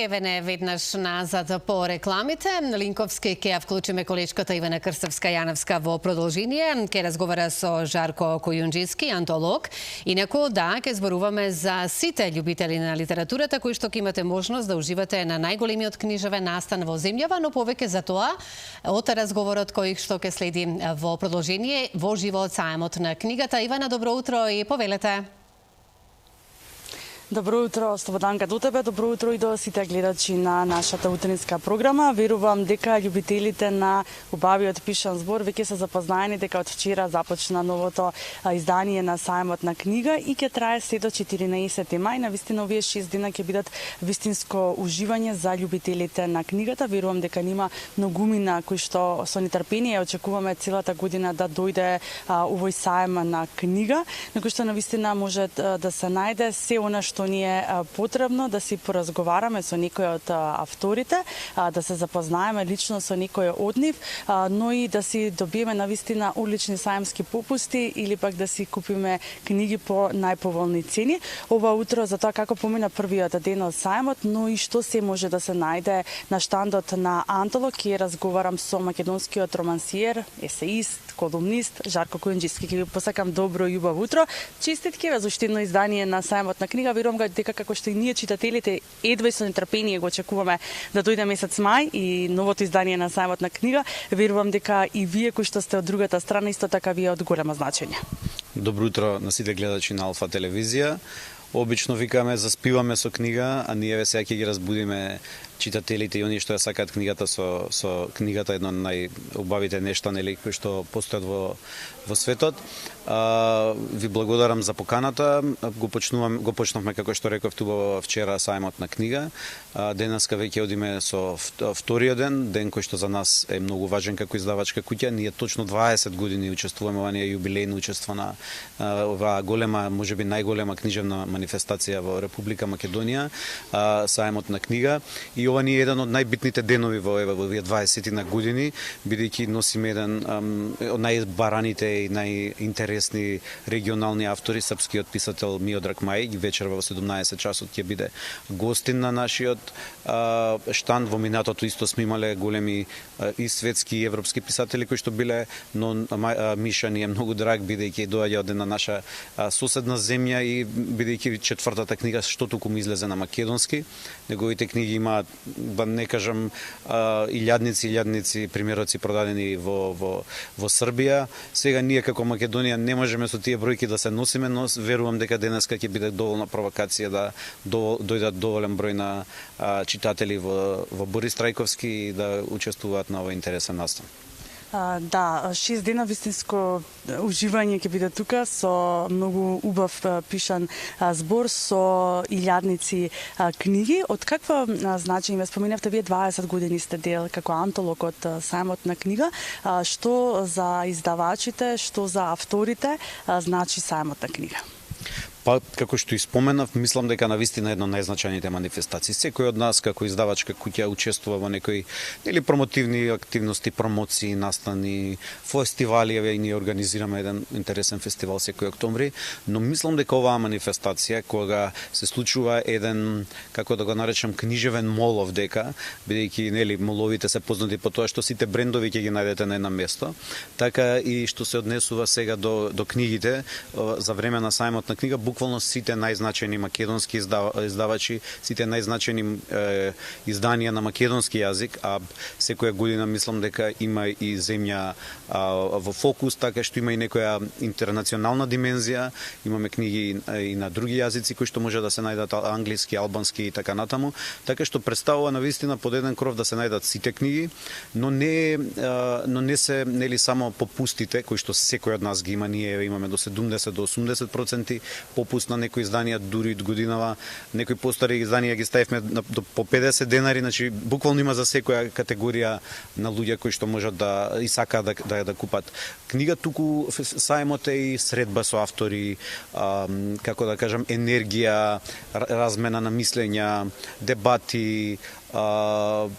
Евене, веднаш назад по рекламите. Линковски ќе ја вклучиме колечката Ивана Крстевска-Јановска во продолжение. Ќе разговара со Жарко Којунџиски, антолог. Инаку, да, ќе зборуваме за сите љубители на литературата кои што ќе имате можност да уживате на најголемиот книжевен настан во земјава, но повеќе за тоа од разговорот кој што ќе следи во продолжение во живо од сајмот на книгата. Ивана, добро утро и повелете. Добро утро, Слободанка, до тебе. Добро утро и до сите гледачи на нашата утринска програма. Верувам дека љубителите на убавиот пишан збор веќе се запознаени дека од вчера започна новото издание на сајмот на книга и ќе трае се до 14 мај. Навистина овие 6 дена ќе бидат вистинско уживање за љубителите на книгата. Верувам дека нима многумина кои што со нетрпение очекуваме целата година да дојде овој сајм на книга, на кој што навистина може да се најде се она што ни е потребно да си поразговараме со некој од авторите, да се запознаеме лично со некој од нив, но и да си добиеме навистина одлични сајмски попусти или пак да си купиме книги по најповолни цени. Ова утро за тоа како помина првиот ден од сајмот, но и што се може да се најде на штандот на Антолог. Ќе разговарам со македонскиот романсиер, есеист, колумнист Жарко Којунџиски. Ќе ви посакам добро и убаво утро. Честитки за уште едно издание на сајмот на книга. Верувам дека како што и ние читателите едва и со нетрпение го очекуваме да дојде месец мај и новото издание на сајмот на книга. Верувам дека и вие кои што сте од другата страна исто така ви е од големо значење. Добро утро на сите гледачи на Алфа телевизија. Обично викаме заспиваме со книга, а ние сега ќе ги разбудиме читателите и оние што ја сакаат книгата со книгата, едно од најубавите нешта нели кои што постојат во светот. Ви благодарам за поканата. Го почнавме како што реков туба вчера сајмот на книга. Денеска веќе одиме со вториот ден кој што за нас е многу важен како издавачка куќа. Ние точно 20 години учествуваме во оние јубилејно учество на оваа голема, можеби најголема книжевна манифестација во Република Македонија, сајмот на книга. И ова ни е еден од најбитните денови во овие 20 на години, бидејќи носиме еден од најбараните и најинтересни регионални автори, српскиот писател Миодраг Мајич, вечерва во 17 часот ќе биде гостин на нашиот штанд. Во минатото исто сме имале големи и светски и европски писатели кои што биле, но Миша ни е многу драг бидејќи доаѓа од една наша соседна земја и бидејќи четвртата книга што туку му излезе на македонски. Неговите книги имаат, да не кажам, илјадници примероци продадени во Србија. Сега ние како Македонија не можеме со тие бројки да се носиме, но верувам дека денеска ќе биде доволна провокација да дојдат доволен број на читатели во Борис Трајковски и да учествуваат на овој интересен настан. Да, 6 дена вистинско уживање ќе биде тука со многу убав пишан збор, со илјадници книги. Од каква значење, споменавте вие 20 години сте дел како антолог од сајмот на книга, што за издавачите, што за авторите значи сајмот на книга? Па, како што и споменав, мислам дека навистина една од најзначајните манифестации. Секој од нас како издавачка куќа учествува во некои промотивни активности, промоции, настани, фестивали, и ние организираме еден интересен фестивал секој октомври, но мислам дека оваа манифестација кога се случува еден, како да го наречам, книжевен мол овдека, бидејќи нели моловите се познати по тоа што сите брендови ќе ги најдете на едно место, така и што се однесува сега до книгите за време на сајмот на книга, буквално сите најзначајни македонски издавачи, сите најзначајни изданија на македонски јазик, а секоја година мислам дека има и земја во фокус, така што има и некоја интернационална димензија, имаме книги и на други јазици кои што може да се најдат англиски, албански и така натаму, така што представува навистина под еден кров да се најдат сите книги, но не се нели само попустите кои што секој од нас ги има, ние имаме до 70 до 80% попуст на некои изданија, дури од годинава, некои постари изданија ги ставивме до по 50 денари, значи буквално има за секоја категорија на луѓе кои што можат да и сакаат да купат книга. Туку сајмот е и средба со автори, како да кажам, енергија, размена на мислења, дебати,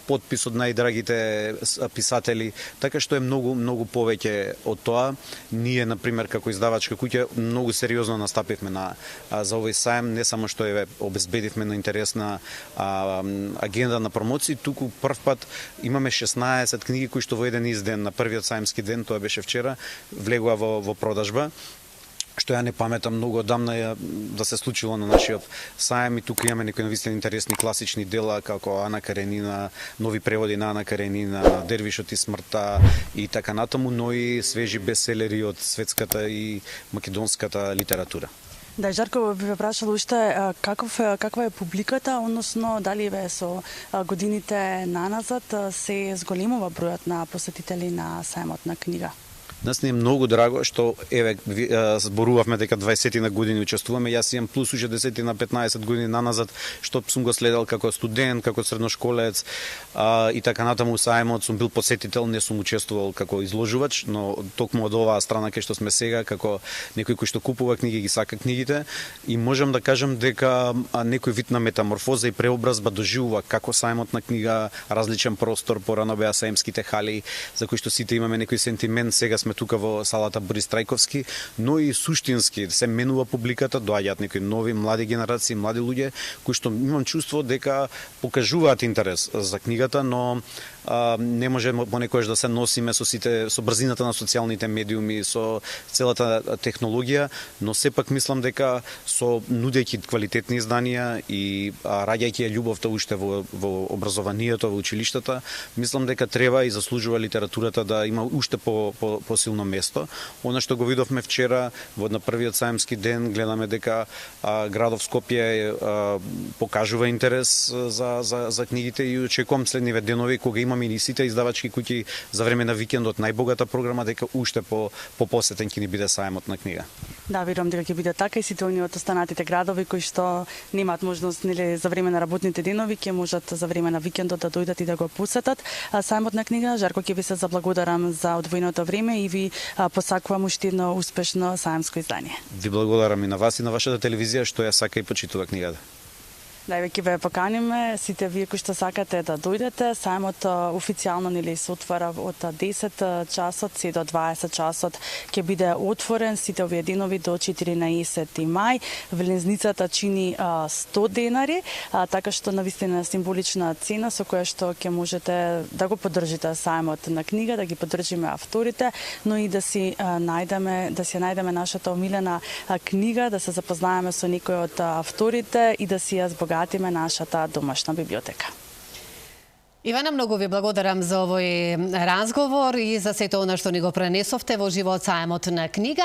подпис од најдрагите писатели, така што е многу повеќе од тоа. Ние, на пример, како издавачка куќа, многу сериозно настапивме на за овој саем, не само што е обезбедивме на интересна агенда на промоции, туку прв пат имаме 16 книги кои што во еден изден на првиот саемски ден, тоа беше вчера, влегува во продажба, што ја не паметам многу одамна да се случило на нашиот саем, и тука имаме некои навистина интересни класични дела како Ана Каренина, нови преводи на Ана Каренина, Дервишот и смртта и така натаму, но и свежи бестселери од светската и македонската литература. Да, Жарко, би ве прашал уште каква е публиката, односно дали ве со годините наназад се зголемува бројот на посетители на саемот на книга? Нас не е многу драго што зборувавме дека 20 на години учествуваме. Јас имам плюс уште 10 на 15 години наназад што сум го следел како студент, како средношколец и така натаму саемот, сум бил посетител, не сум учествувал како изложувач, но токму од оваа страна кај што сме сега, како некој кој што купува книги, ги сака книгите, и можам да кажам дека некој вид на метаморфоза и преобразба доживува како саемот на книга, различен простор, порано беа саемските хали за кои што сите имаме некој сентимент, сега сме тука во салата Борис Трајковски, но и суштински се менува публиката, доаѓаат некои нови млади генерации, млади луѓе кои што имам чувство дека покажуваат интерес за книгата, но не може понекогаш да се носиме со брзината на социјалните медиуми, со целата технологија, но сепак мислам дека со нудејќи квалитетни изданија и раѓајќи ја љубовта уште во образованието, во училиштата, мислам дека треба и заслужува литературата да има уште посилно место. Она што го видовме вчера на првиот саемски ден, гледаме дека градов Скопје покажува интерес за книгите и очекувам следниве денови кога имаме и сите издавачки куќи за време на викендот, најбогата програма, дека уште посетен ќе ни биде саемот на книга. Да, верувам дека ќе биде така и сите оние од останатите градови кои што немаат можност за време на работните денови, ќе можат за време на викендот да дојдат и да го посетат саемот на книга. Жарко, ќе ви се заблагодарам за одвоеното време и ви посакувам уште едно успешно саемско издание. Ви благодарам и на вас и на вашата телевизија што ја сака и почитува книгата. Да, ќе ве поканиме сите вие кои што сакате да дојдете. Саемот официјално се отвара од 10 часот се до 20 часот ќе биде отворен сите овие денови до 14 мај. Влезницата чини 100 денари, така што навистина символична цена со која што ќе можете да го поддржите саемот на книга, да ги поддржиме авторите, но и да си најдеме нашата омилена книга, да се запознаеме со некој од авторите и да си ја збогатиме нашата домашна библиотека. Ивана, многу ви благодарам за овој разговор и за сето она што ни го пренесовте во живот саемот на книга.